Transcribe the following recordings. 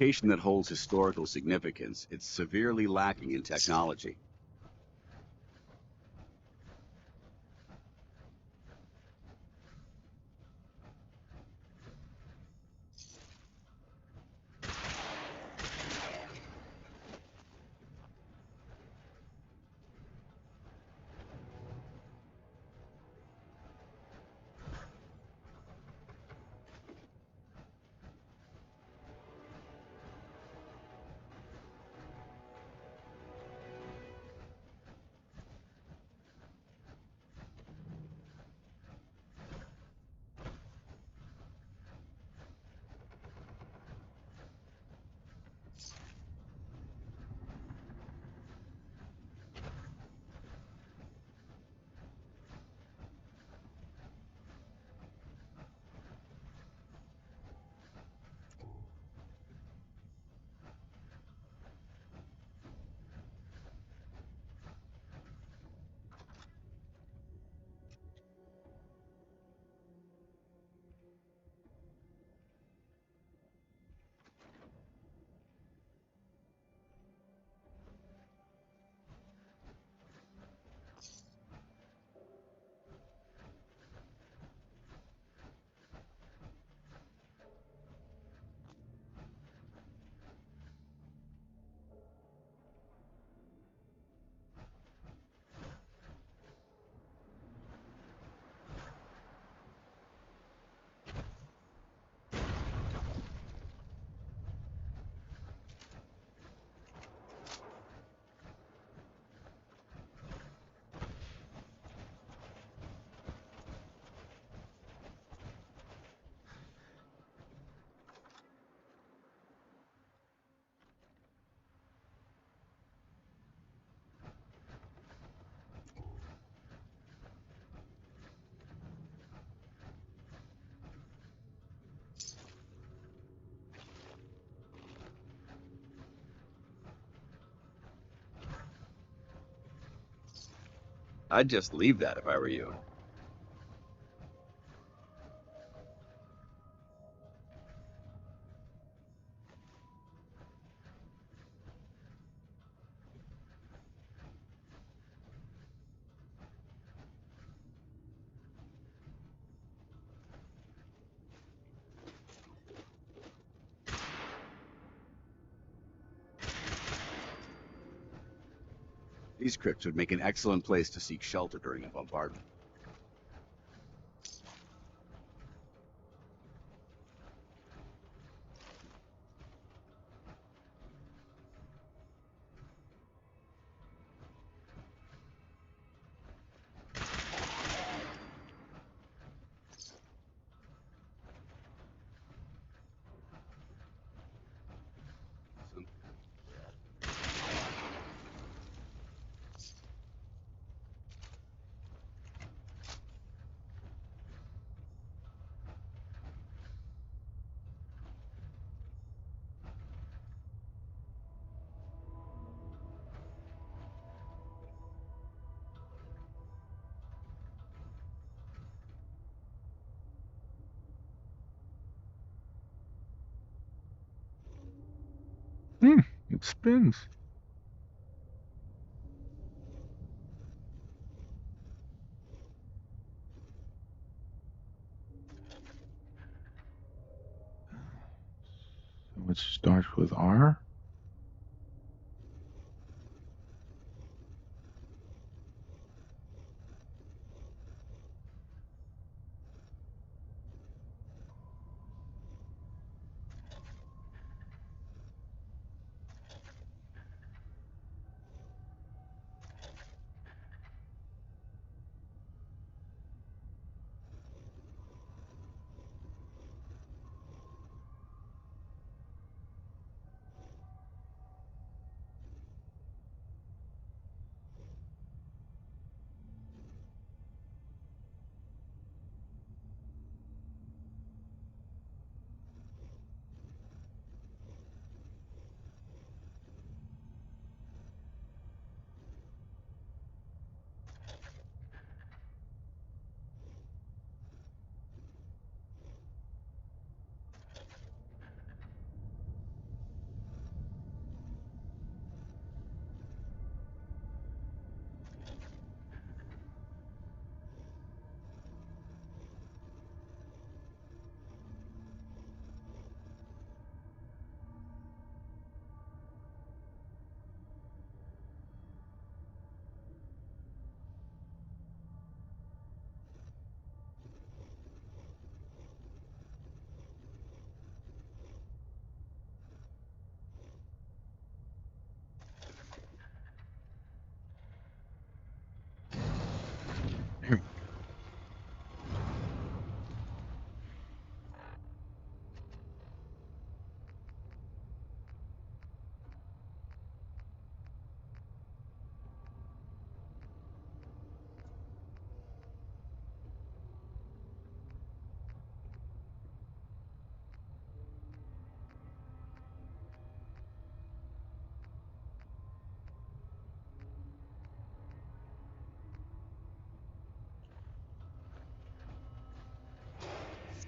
location that holds historical significance, it's severely lacking in technology. I'd just leave that if I were you. These crypts would make an excellent place to seek shelter during a bombardment. Hmm, it spins. So it starts with R.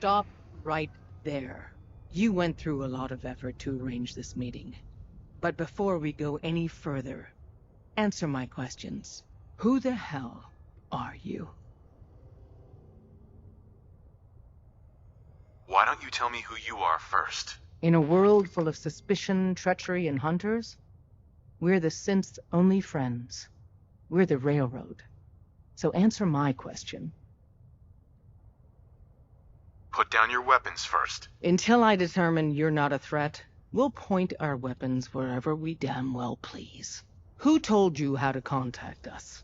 stop right there. You went through a lot of effort to arrange this meeting. But before we go any further, answer my questions. Who the hell are you? Why don't you tell me who you are first? In a world full of suspicion, treachery, and hunters, we're the synth's only friends. We're the Railroad. So answer my question. Put down your weapons first. Until I determine you're not a threat, we'll point our weapons wherever we damn well please. Who told you how to contact us?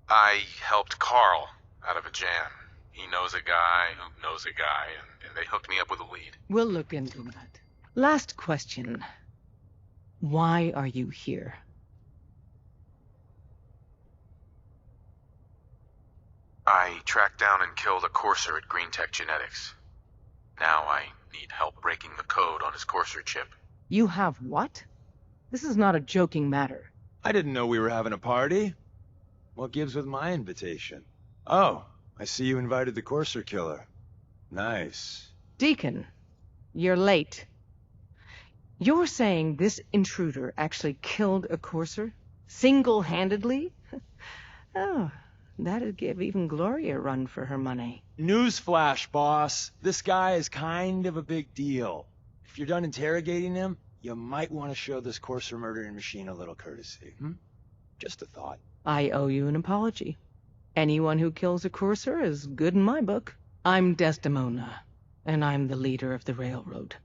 I helped Carl out of a jam. He knows a guy who knows a guy, and they hooked me up with a lead. We'll look into that. Last question. Why are you here? I tracked down and killed a courser at Green Tech Genetics. Now I need help breaking the code on his courser chip. You have what? This is not a joking matter. I didn't know we were having a party. What gives with my invitation? Oh, I see you invited the courser killer. Nice. Deacon, you're late. You're saying this intruder actually killed a courser? Single-handedly? Oh, that'd give even Gloria a run for her money. Newsflash, boss. This guy is kind of a big deal. If you're done interrogating him, you might want to show this courser murdering machine a little courtesy. Just a thought. I owe you an apology. Anyone who kills a courser is good in my book. I'm Desdemona, and I'm the leader of the Railroad.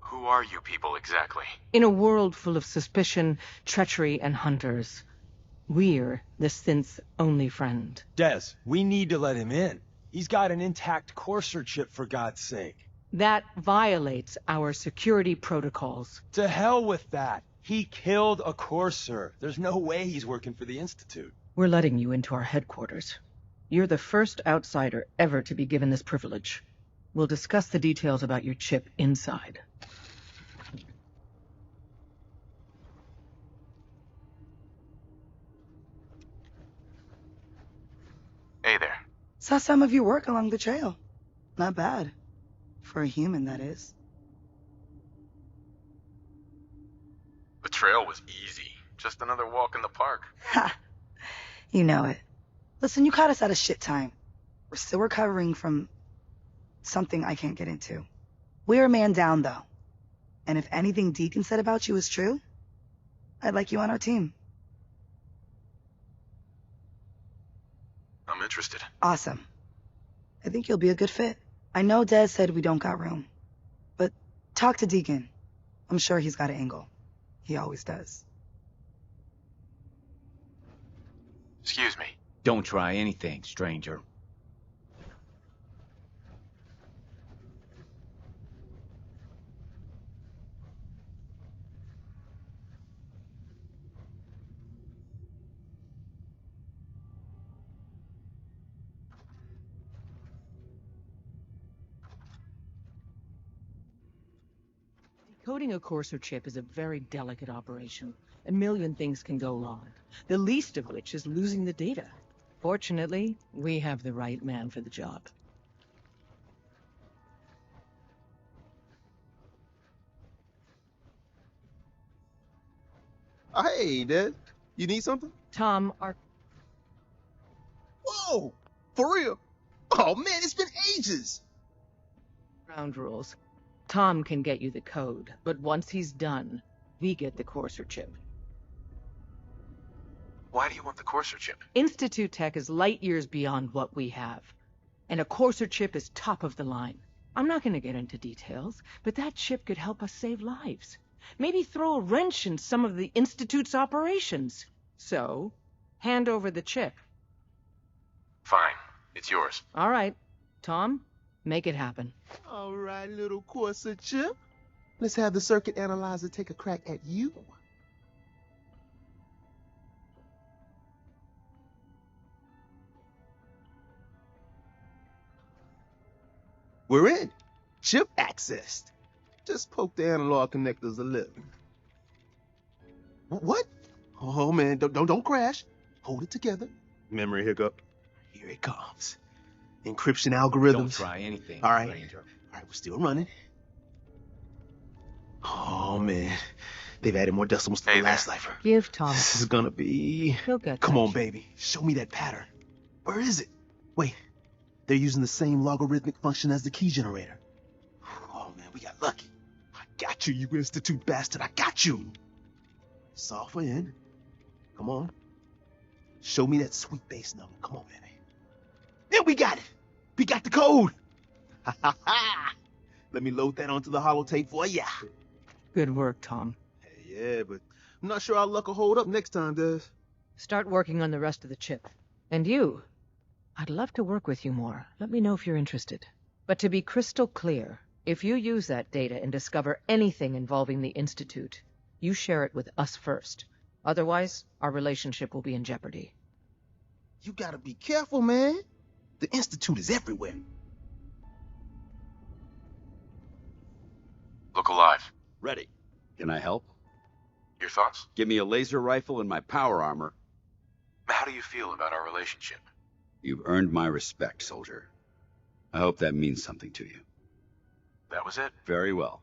Who are you people exactly? In a world full of suspicion, treachery, and hunters, we're the synth's only friend. Des, we need to let him in. He's got an intact courser chip, for God's sake. That violates our security protocols. To hell with that. He killed a courser. There's no way he's working for the Institute. We're letting you into our headquarters. You're the first outsider ever to be given this privilege. We'll discuss the details about your chip inside. Hey there. Saw some of your work along the trail. Not bad. For a human, that is. The trail was easy. Just another walk in the park. Ha! You know it. Listen, you caught us at a shit time. We're still recovering from something I can't get into. We're a man down, though. And if anything Deacon said about you is true, I'd like you on our team. I'm interested. Awesome. I think you'll be a good fit. I know Des said we don't got room, but talk to Deacon. I'm sure he's got an angle. He always does. Excuse me. Don't try anything, stranger. Decoding a courser chip is a very delicate operation. A million things can go wrong, the least of which is losing the data. Fortunately, we have the right man for the job. Hey, Dad. You need something? Tom, our Whoa! For real? Oh, man, it's been ages! ground rules. Tom can get you the code, but once he's done, we get the courser chip. Why do you want the courser chip? Institute Tech is light years beyond what we have, and a courser chip is top of the line. I'm not going to get into details, but that chip could help us save lives. Maybe throw a wrench in some of the Institute's operations. So, hand over the chip. Fine. It's yours. All right. Tom, make it happen. All right, little courser chip. Let's have the circuit analyzer take a crack at you. We're in. Chip accessed. Just poke the analog connectors a little. What? Oh man, don't crash. Hold it together. Memory hiccup. Here it comes. Encryption algorithms. Don't try anything, All right. stranger. All right, we're still running. Oh, man. They've added more decimals to Hey the last there. cipher. Give Tom. This is gonna be... He'll get Come that on, shit. baby. Show me that pattern. Where is it? Wait. They're using the same logarithmic function as the key generator. Oh, man, we got lucky. I got you, you institute bastard. I got you. Solve for n. Come on. Show me that sweet base number. Come on, baby. Yeah, we got it. We got the code. Ha ha ha. Let me load that onto the holotape for ya. Good work, Tom. Hey, yeah, but I'm not sure our luck will hold up next time, Des. Start working on the rest of the chip. And you, I'd love to work with you more. Let me know if you're interested. But to be crystal clear, if you use that data and discover anything involving the Institute, you share it with us first. Otherwise, our relationship will be in jeopardy. You gotta be careful, man. The Institute is everywhere. Look alive. Ready. Can I help? Your thoughts? Give me a laser rifle and my power armor. How do you feel about our relationship? You've earned my respect, soldier. I hope that means something to you. That was it? Very well.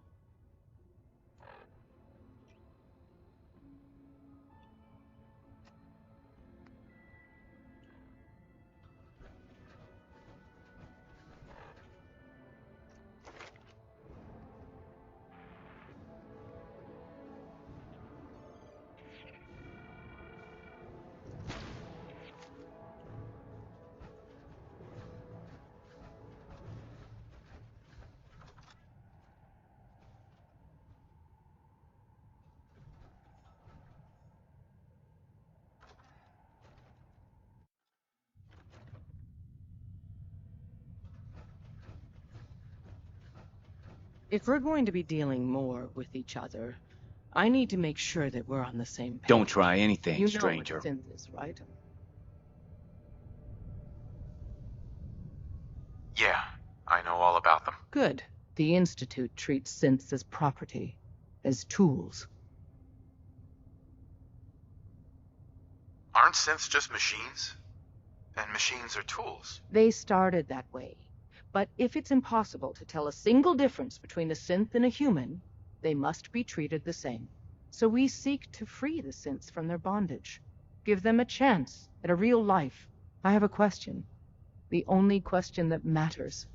If we're going to be dealing more with each other, I need to make sure that we're on the same page. Don't try anything, You know stranger. what synth is, right? Yeah, I know all about them. Good. The Institute treats synths as property, as tools. Aren't synths just machines? And machines are tools. They started that way. But if it's impossible to tell a single difference between a synth and a human, they must be treated the same. So we seek to free the synths from their bondage. Give them a chance at a real life. I have a question. The only question that matters.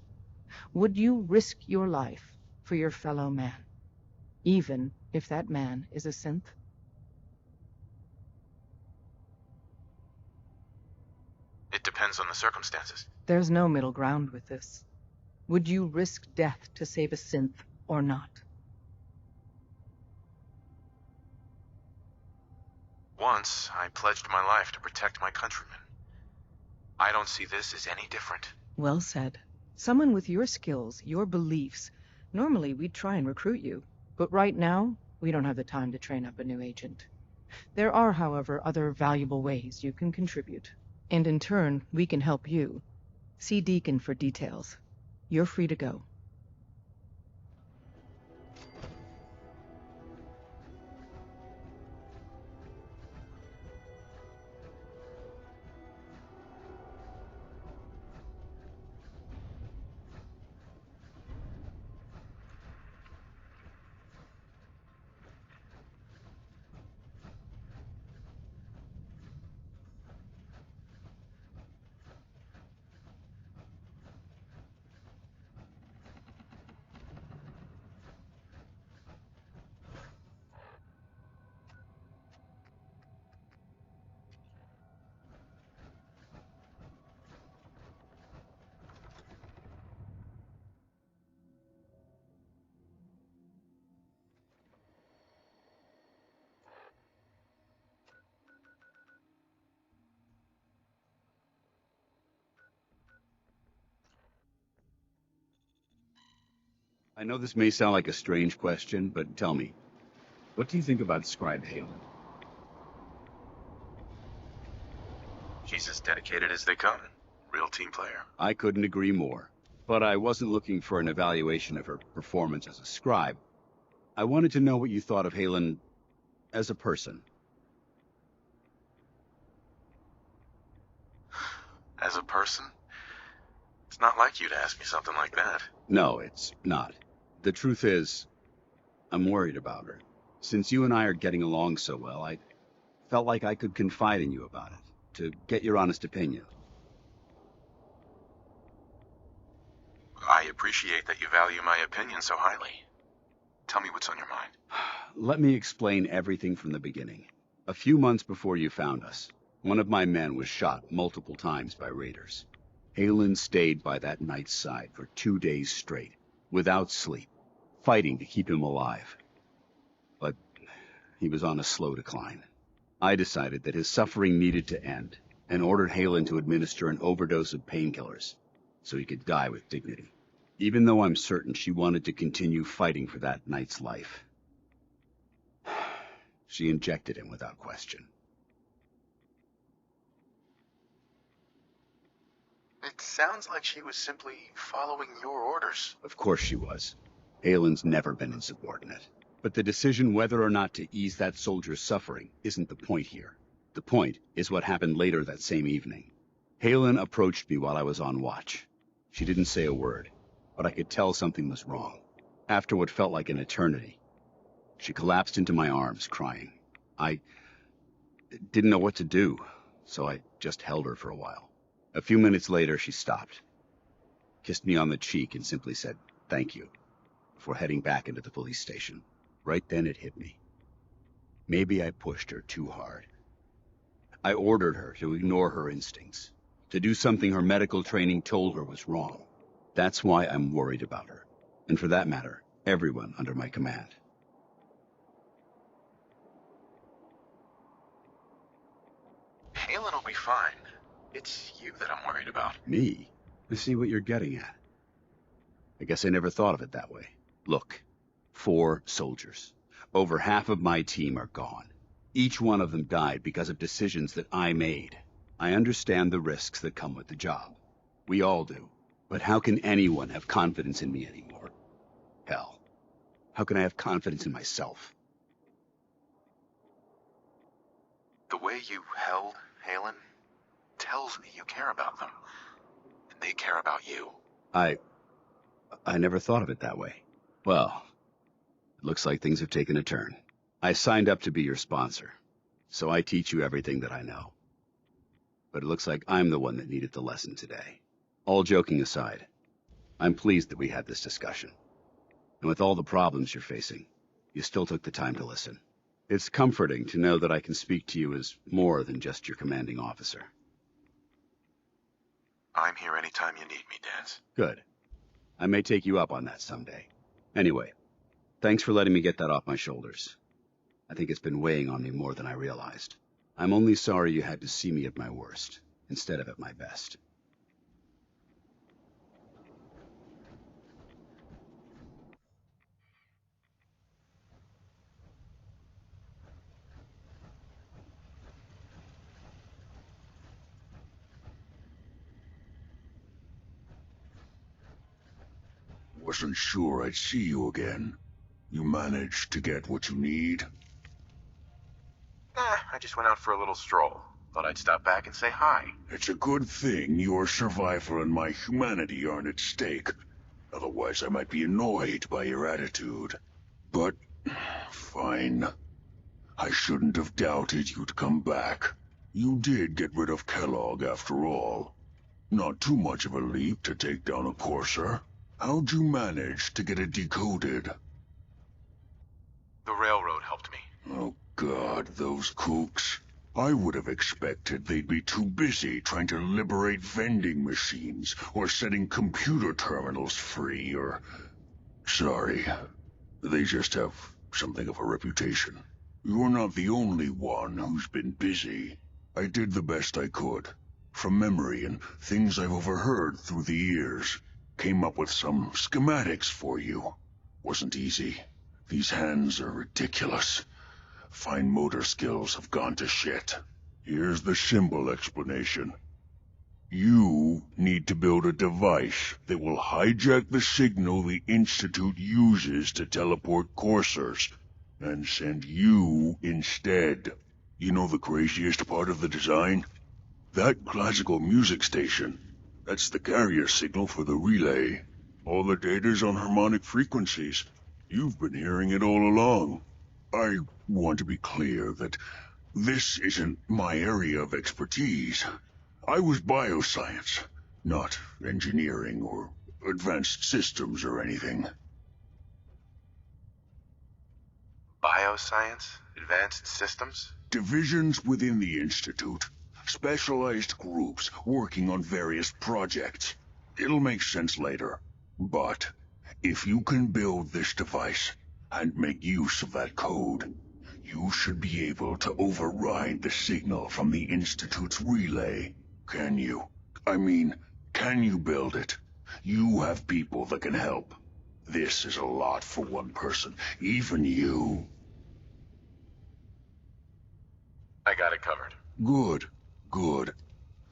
Would you risk your life for your fellow man? Even if that man is a synth? It depends on the circumstances. There's no middle ground with this. Would you risk death to save a synth or not? Once, I pledged my life to protect my countrymen. I don't see this as any different. Well said. Someone with your skills, your beliefs. Normally, we'd try and recruit you. But right now, we don't have the time to train up a new agent. There are, however, other valuable ways you can contribute. And in turn, we can help you. See Deacon for details. You're free to go. I know this may sound like a strange question, but tell me, what do you think about Scribe Halen? She's as dedicated as they come. Real team player. I couldn't agree more. But I wasn't looking for an evaluation of her performance as a scribe. I wanted to know what you thought of Halen as a person. as a person? It's not like you to ask me something like that. No, it's not. The truth is, I'm worried about her. Since you and I are getting along so well, I felt like I could confide in you about it, to get your honest opinion. I appreciate that you value my opinion so highly. Tell me what's on your mind. Let me explain everything from the beginning. A few months before you found us, one of my men was shot multiple times by raiders. Halen stayed by that knight's side for 2 days straight, without sleep, fighting to keep him alive. But he was on a slow decline. I decided that his suffering needed to end, and ordered Halen to administer an overdose of painkillers, so he could die with dignity. Even though I'm certain she wanted to continue fighting for that knight's life. She injected him without question. It sounds like she was simply following your orders. Of course she was. Halen's never been insubordinate. But the decision whether or not to ease that soldier's suffering isn't the point here. The point is what happened later that same evening. Halen approached me while I was on watch. She didn't say a word, but I could tell something was wrong. After what felt like an eternity, she collapsed into my arms, crying. I didn't know what to do, so I just held her for a while. A few minutes later, she stopped, kissed me on the cheek, and simply said, "Thank you," before heading back into the police station. Right then it hit me. Maybe I pushed her too hard. I ordered her to ignore her instincts, to do something her medical training told her was wrong. That's why I'm worried about her, and for that matter, everyone under my command. Halen will be fine. It's you that I'm worried about. Me? I see what you're getting at. I guess I never thought of it that way. Look, 4 soldiers. Over half of my team are gone. Each one of them died because of decisions that I made. I understand the risks that come with the job. We all do. But how can anyone have confidence in me anymore? Hell, how can I have confidence in myself? The way you held Halen tells me you care about them. And they care about you. I never thought of it that way. Well, it looks like things have taken a turn. I signed up to be your sponsor, so I teach you everything that I know. But it looks like I'm the one that needed the lesson today. All joking aside, I'm pleased that we had this discussion. And with all the problems you're facing, you still took the time to listen. It's comforting to know that I can speak to you as more than just your commanding officer. I'm here anytime you need me, Dance. Good. I may take you up on that someday. Anyway, thanks for letting me get that off my shoulders. I think it's been weighing on me more than I realized. I'm only sorry you had to see me at my worst, instead of at my best. Wasn't sure I'd see you again. You managed to get what you need? I just went out for a little stroll. Thought I'd stop back and say hi. It's a good thing your survival and my humanity aren't at stake. Otherwise, I might be annoyed by your attitude. But, fine. I shouldn't have doubted you'd come back. You did get rid of Kellogg after all. Not too much of a leap to take down a Courser. How'd you manage to get it decoded? The railroad helped me. Oh God, those kooks. I would have expected they'd be too busy trying to liberate vending machines, or setting computer terminals free, or... Sorry. They just have something of a reputation. You're not the only one who's been busy. I did the best I could. From memory and things I've overheard through the years. Came up with some schematics for you. Wasn't easy. These hands are ridiculous. Fine motor skills have gone to shit. Here's the simple explanation. You need to build a device that will hijack the signal the Institute uses to teleport coursers, and send you instead. You know the craziest part of the design? That classical music station, that's the carrier signal for the relay. All the data's on harmonic frequencies. You've been hearing it all along. I want to be clear that this isn't my area of expertise. I was bioscience, not engineering or advanced systems or anything. Bioscience? Advanced systems? Divisions within the Institute. Specialized groups working on various projects. It'll make sense later. But if you can build this device and make use of that code, you should be able to override the signal from the Institute's relay. Can you? I mean, can you build it? You have people that can help. This is a lot for one person, even you. I got it covered. Good, good.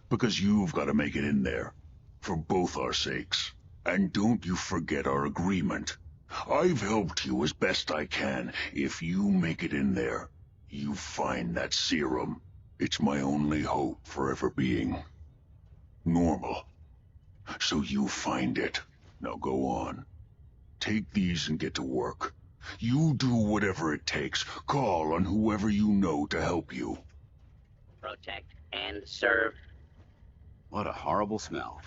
Because you've got to make it in there. For both our sakes. And don't you forget our agreement. I've helped you as best I can. If you make it in there, you find that serum. It's my only hope for ever being normal. So you find it. Now go on. Take these and get to work. You do whatever it takes. Call on whoever you know to help you. Protect and serve. What a horrible smell.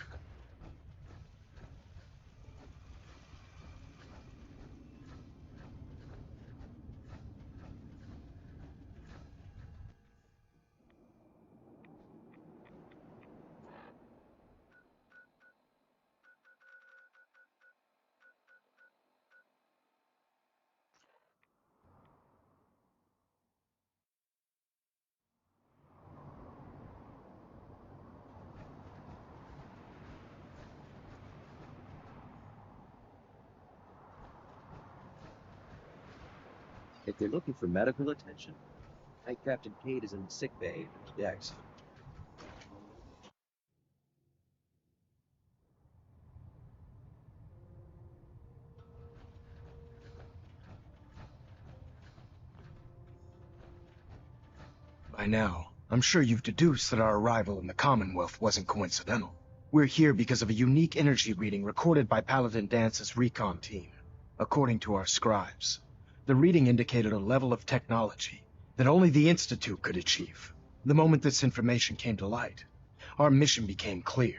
If they're looking for medical attention, Night Captain Cade is in the sick bay at the decks. By now, I'm sure you've deduced that our arrival in the Commonwealth wasn't coincidental. We're here because of a unique energy reading recorded by Paladin Dance's recon team. According to our scribes, the reading indicated a level of technology that only the Institute could achieve. The moment this information came to light, our mission became clear.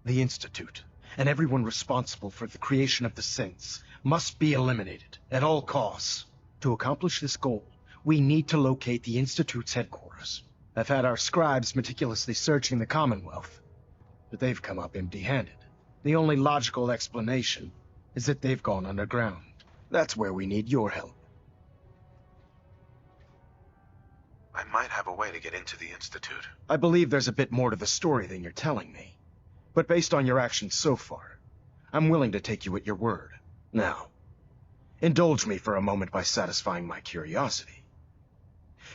The Institute, and everyone responsible for the creation of the synths, must be eliminated at all costs. To accomplish this goal, we need to locate the Institute's headquarters. I've had our scribes meticulously searching the Commonwealth, but they've come up empty-handed. The only logical explanation is that they've gone underground. That's where we need your help. I might have a way to get into the Institute. I believe there's a bit more to the story than you're telling me. But based on your actions so far, I'm willing to take you at your word. Now, indulge me for a moment by satisfying my curiosity.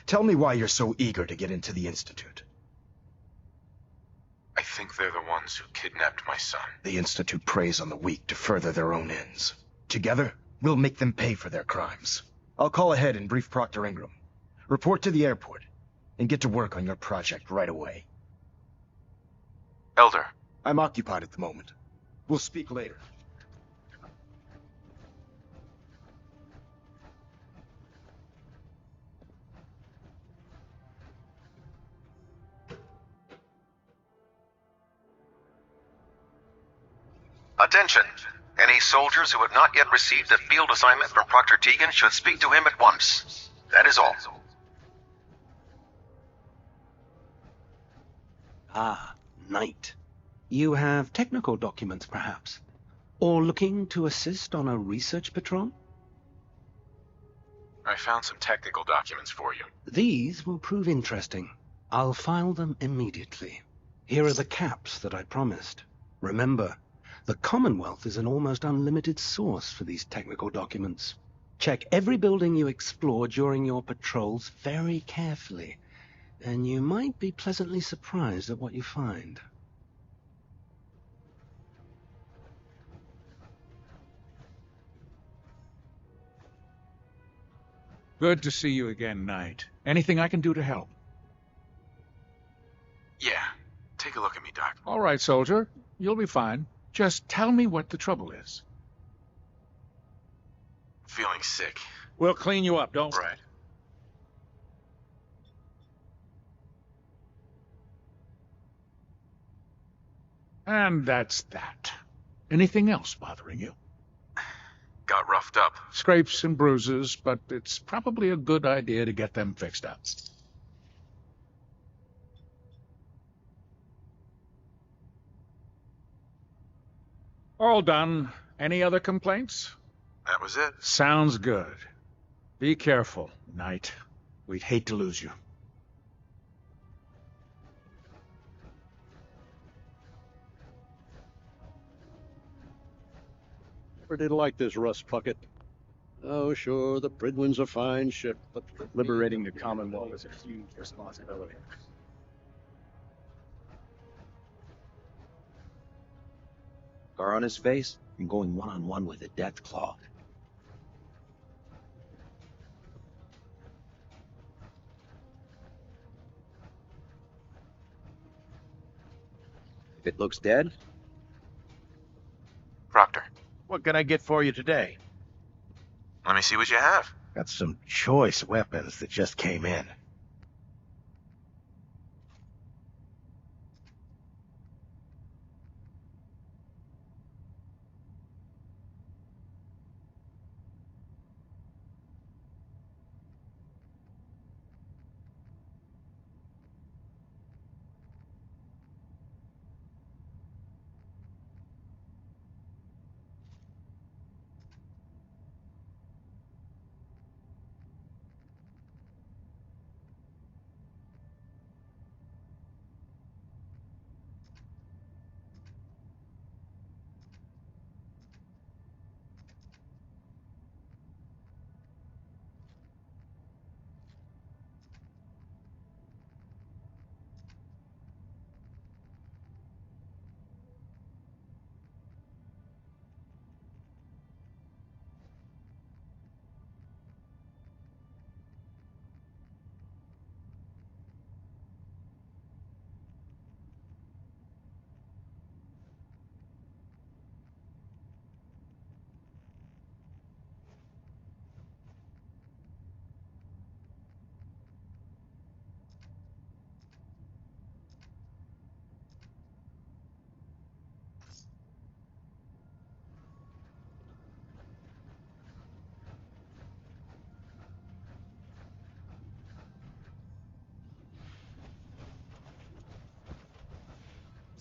Tell me why you're so eager to get into the Institute. I think they're the ones who kidnapped my son. The Institute preys on the weak to further their own ends. Together, we'll make them pay for their crimes. I'll call ahead and brief Proctor Ingram. Report to the airport, and get to work on your project right away. Elder. I'm occupied at the moment. We'll speak later. Attention! Any soldiers who have not yet received a field assignment from Proctor Tegan should speak to him at once. That is all. Ah, Knight. You have technical documents, perhaps? Or looking to assist on a research patrol? I found some technical documents for you. These will prove interesting. I'll file them immediately. Here are the caps that I promised. Remember, the Commonwealth is an almost unlimited source for these technical documents. Check every building you explore during your patrols very carefully, and you might be pleasantly surprised at what you find. Good to see you again, Knight. Anything I can do to help? Yeah. All right, soldier. You'll be fine. Just tell me what the trouble is. Feeling sick. We'll clean you up, don't Right. And that's that. Anything else bothering you? Got roughed up. Scrapes and bruises, but it's probably a good idea to get them fixed up. All done. Any other complaints? That was it. Sounds good. Be careful, Knight. We'd hate to lose you. Never did like this Russ Puckett. Oh, sure, the Prydwen's a fine ship, but liberating the Commonwealth is a huge responsibility. Scar on his face and going one-on-one with a Deathclaw. If it looks dead... Proctor. What can I get for you today? Let me see what you have. Got some choice weapons that just came in.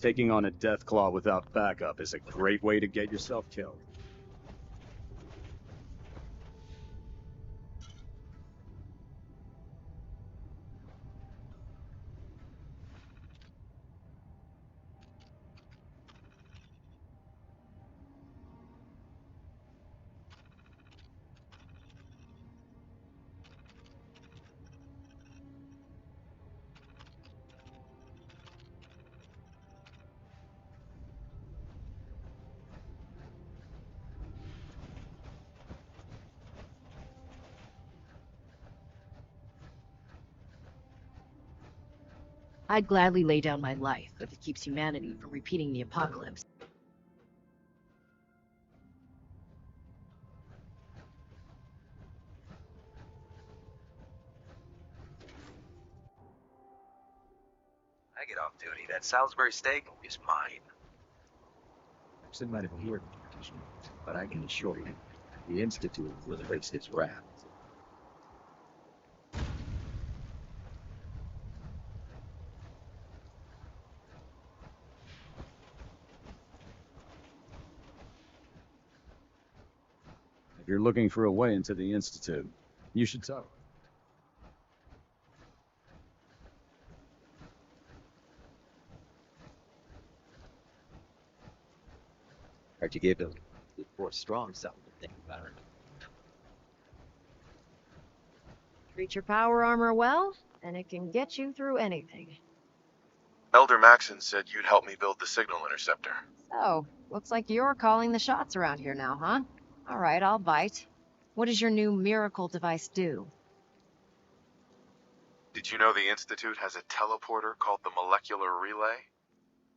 Taking on a Deathclaw without backup is a great way to get yourself killed. I'd gladly lay down my life if it keeps humanity from repeating the apocalypse. I get off duty. That Salisbury steak is mine. Simpson might have heard, but I can assure you, the Institute will erase his wrath. If you're looking for a way into the Institute, you should talk. Heard you gave the Force Strong something to think about. Treat your power armor well, and it can get you through anything. Elder Maxon said you'd help me build the signal interceptor. So, looks like you're calling the shots around here now, huh? All right, I'll bite. What does your new miracle device do? Did you know the Institute has a teleporter called the Molecular Relay?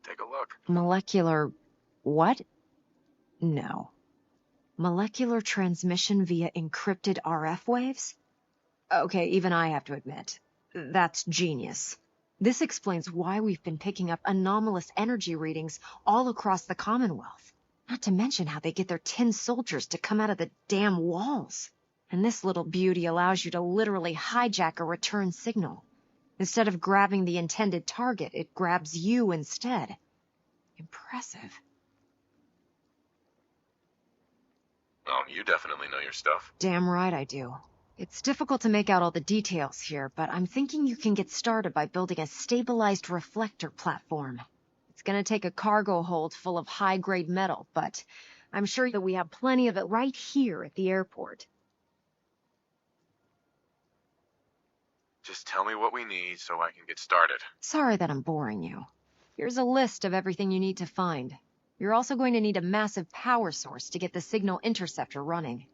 Take a look. Molecular... what? No. Molecular transmission via encrypted RF waves? Okay, even I have to admit, that's genius. This explains why we've been picking up anomalous energy readings all across the Commonwealth. Not to mention how they get their tin soldiers to come out of the damn walls. And this little beauty allows you to literally hijack a return signal. Instead of grabbing the intended target, it grabs you instead. Impressive. Oh, you definitely know your stuff. Damn right I do. It's difficult to make out all the details here, but I'm thinking you can get started by building a stabilized reflector platform. It's gonna take a cargo hold full of high-grade metal, but I'm sure that we have plenty of it right here at the airport. Just tell me what we need so I can get started. Sorry that I'm boring you. Here's a list of everything you need to find. You're also going to need a massive power source to get the signal interceptor running.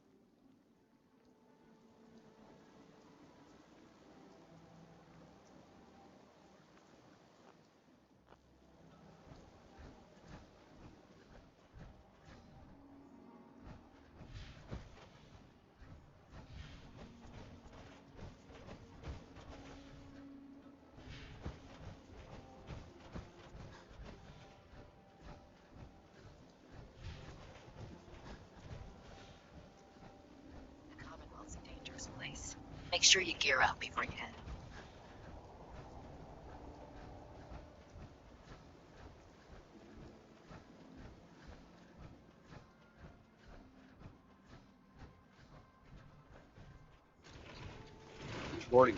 Commonwealth's a dangerous place. Make sure you gear up before you head. Morning.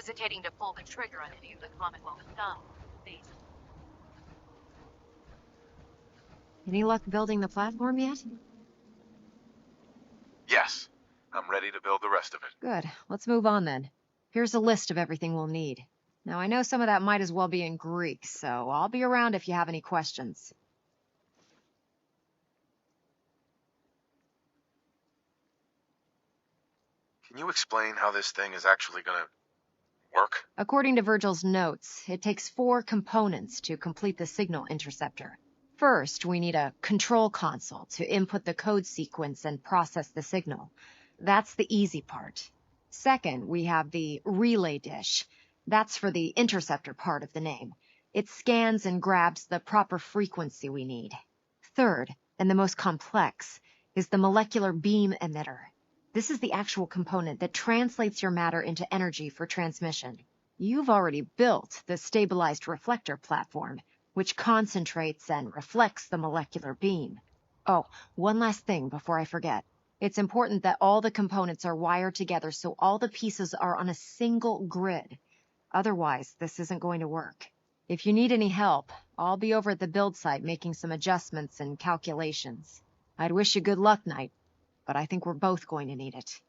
hesitating to pull the trigger on any of the Commonwealth stuff. Any luck building the platform yet? Yes, I'm ready to build the rest of it. Good. Let's move on then. Here's a list of everything we'll need. Now, I know some of that might as well be in Greek, so I'll be around if you have any questions. Can you explain how this thing is actually gonna work? According to Virgil's notes, it takes 4 components to complete the signal interceptor. First, we need a control console to input the code sequence and process the signal. That's the easy part. Second, we have the relay dish. That's for the interceptor part of the name. It scans and grabs the proper frequency we need. Third, and the most complex, is the molecular beam emitter. This is the actual component that translates your matter into energy for transmission. You've already built the stabilized reflector platform, which concentrates and reflects the molecular beam. Oh, one last thing before I forget. It's important that all the components are wired together so all the pieces are on a single grid. Otherwise, this isn't going to work. If you need any help, I'll be over at the build site making some adjustments and calculations. I'd wish you good luck, Knight, but I think we're both going to need it.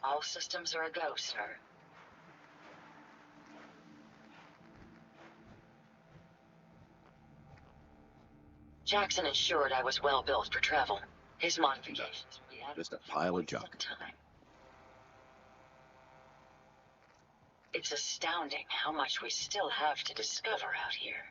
All systems are a go, sir. Jackson ensured I was well built for travel. His modifications will be added Just a pile of junk. sometime. It's astounding how much we still have to discover out here.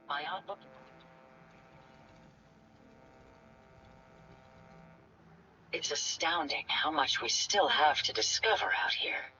My outlook. It's astounding how much we still have to discover out here.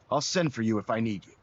I'll send for you if I need you.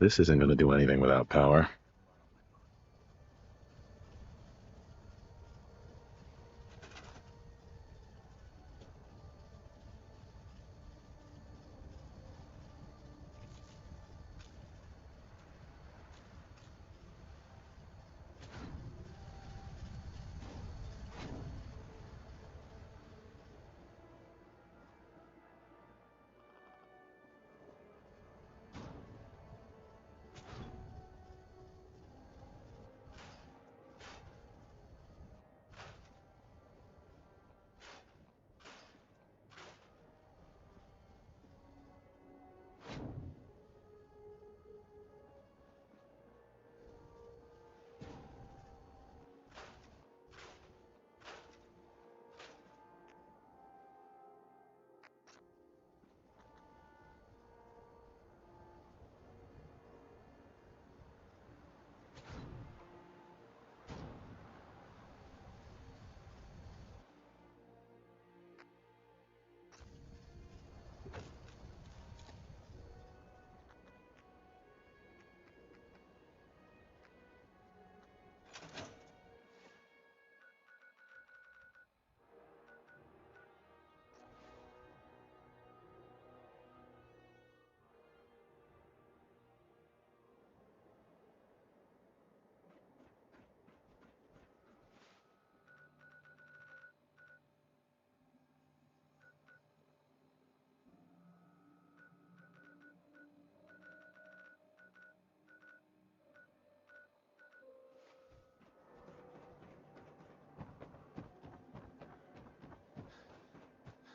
This isn't going to do anything without power.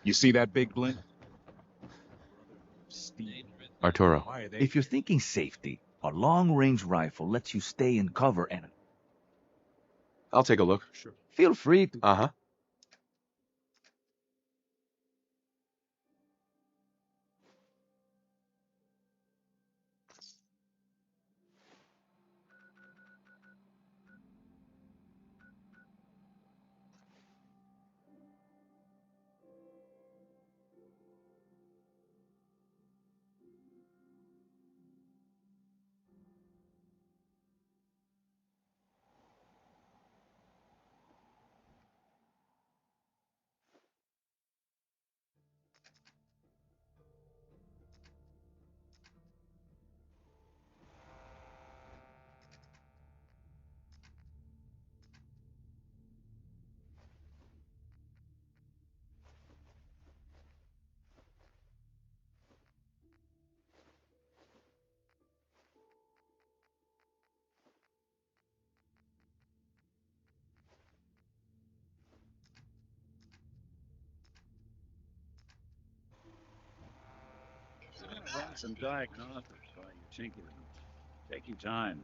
You see that big blink? Arturo. If you're thinking safety, a long-range rifle lets you stay in cover and... I'll take a look. Sure. Feel free to... Uh-huh. run some diagnostics while you tinker. Take your time.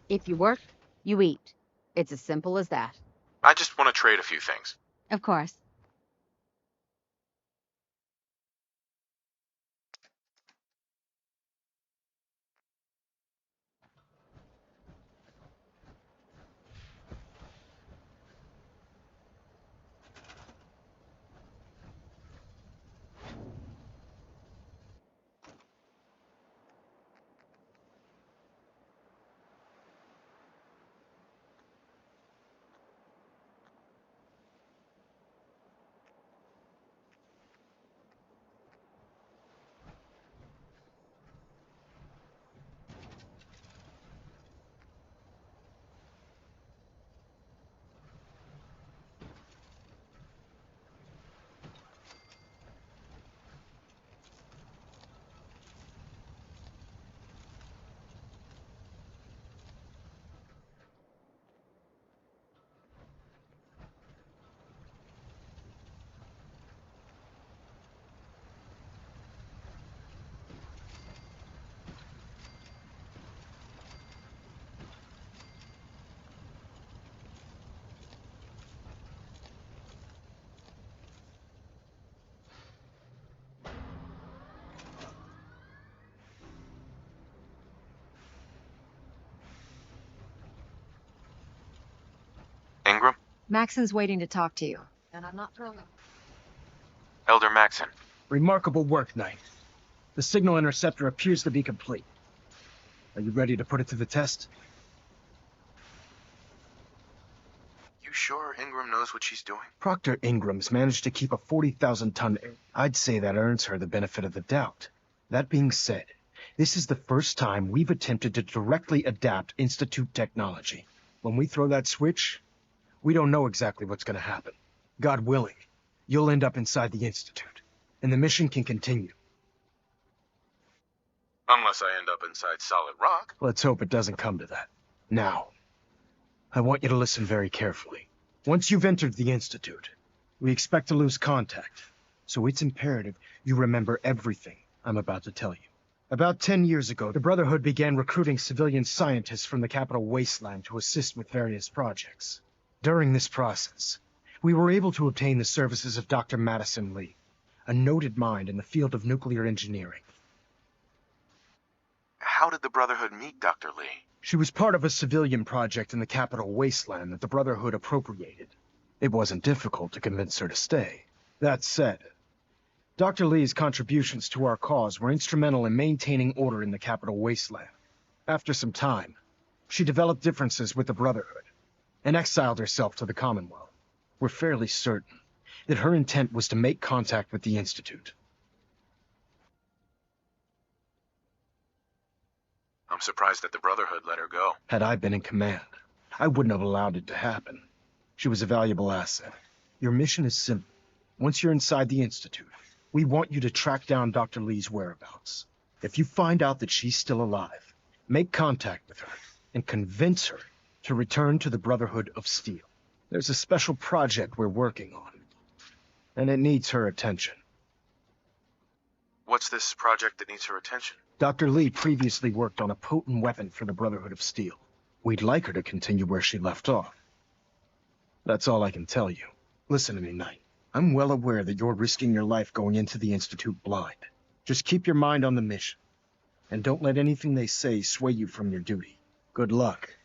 If you work, you eat. It's as simple as that. I just want to trade a few things. Of course. Ingram? Maxon's waiting to talk to you, and I'm not throwing. Elder Maxon. Remarkable work, Knight. The signal interceptor appears to be complete. Are you ready to put it to the test? You sure Ingram knows what she's doing? Proctor Ingram's managed to keep a 40,000-ton... I'd say that earns her the benefit of the doubt. That being said, this is the first time we've attempted to directly adapt Institute technology. When we throw that switch, we don't know exactly what's going to happen. God willing, you'll end up inside the Institute, and the mission can continue. Unless I end up inside Solid Rock. Let's hope it doesn't come to that. Now, I want you to listen very carefully. Once you've entered the Institute, we expect to lose contact, so it's imperative you remember everything I'm about to tell you. About 10 years ago, the Brotherhood began recruiting civilian scientists from the Capital Wasteland to assist with various projects. During this process, we were able to obtain the services of Dr. Madison Lee, a noted mind in the field of nuclear engineering. How did the Brotherhood meet Dr. Lee? She was part of a civilian project in the Capital Wasteland that the Brotherhood appropriated. It wasn't difficult to convince her to stay. That said, Dr. Lee's contributions to our cause were instrumental in maintaining order in the Capital Wasteland. After some time, she developed differences with the Brotherhood and exiled herself to the Commonwealth. We're fairly certain that her intent was to make contact with the Institute. I'm surprised that the Brotherhood let her go. Had I been in command, I wouldn't have allowed it to happen. She was a valuable asset. Your mission is simple. Once you're inside the Institute, we want you to track down Dr. Lee's whereabouts. If you find out that she's still alive, make contact with her and convince her to return to the Brotherhood of Steel. There's a special project we're working on, and it needs her attention. What's this project that needs her attention? Dr. Lee previously worked on a potent weapon for the Brotherhood of Steel. We'd like her to continue where she left off. That's all I can tell you. Listen to me, Knight. I'm well aware that you're risking your life going into the Institute blind. Just keep your mind on the mission, and don't let anything they say sway you from your duty. Good luck.